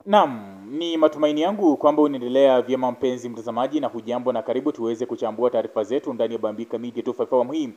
Naam, ni matumaini yangu kwamba unaendelea vyema mpenzi mtazamaji, na hujambo na karibu tuweze kuchambua taarifa zetu ndani ya Bambika Media 254 awamu hii.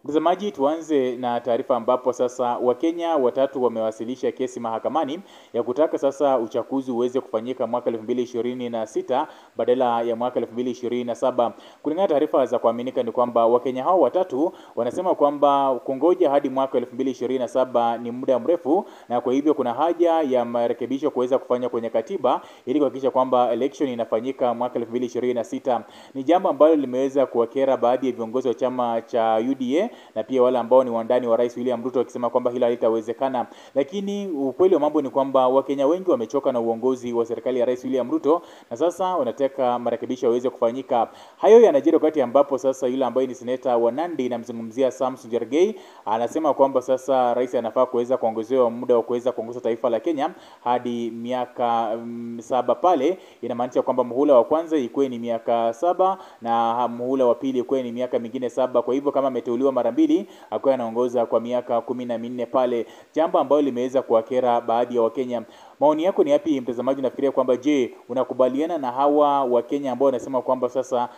Mtazamaji, tuanze na taarifa ambapo sasa Wakenya watatu wamewasilisha kesi mahakamani ya kutaka sasa uchaguzi uweze kufanyika mwaka 2026 badala ya mwaka 2027. Kulingana na taarifa za kuaminika ni kwamba Wakenya hao watatu wanasema kwamba kungoja hadi mwaka 2027 ni muda mrefu, na kwa hivyo kuna haja ya marekebisho kuweza kufanya kwenye katiba ili kuhakikisha kwamba election inafanyika mwaka 2026. Ni jambo ambalo limeweza kuwakera baadhi ya viongozi wa chama cha UDA na pia wale ambao ni wandani wa Rais William Ruto, wakisema kwamba hilo halitawezekana. Lakini ukweli wa mambo ni kwamba Wakenya wengi wamechoka na uongozi wa serikali ya Rais William Ruto, na sasa wanataka marekebisho yaweze kufanyika. Hayo yanajiri wakati ambapo sasa yule ambaye ni seneta wa Nandi, namzungumzia Samson Cherargei, anasema kwamba sasa rais anafaa kuweza kuongezewa muda wa kuweza kuongoza taifa la Kenya hadi miaka 7 pale. Inamaanisha kwamba muhula wa kwanza ikuwe ni miaka 7 na muhula wa pili ikuwe ni miaka mingine 7. Kwa hivyo kama ameteuliwa mara mbili akuwe anaongoza kwa miaka 14 pale, jambo ambalo limeweza kuwakera baadhi ya Wakenya. Maoni yako ni yapi mtazamaji? Nafikiria kwamba je, unakubaliana na hawa Wakenya ambao wanasema kwamba sasa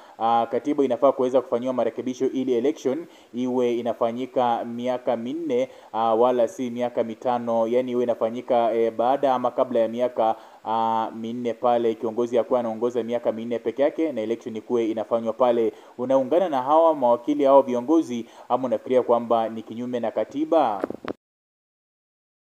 katiba inafaa kuweza kufanyiwa marekebisho ili election iwe inafanyika miaka minne wala si miaka mitano, yani iwe inafanyika baada ama kabla ya miaka minne pale, kiongozi akuwa anaongoza miaka minne peke yake na election ikuwe inafanywa pale. Unaungana na hawa mawakili, hawa viongozi, ama unafikiria kwamba ni kinyume na katiba?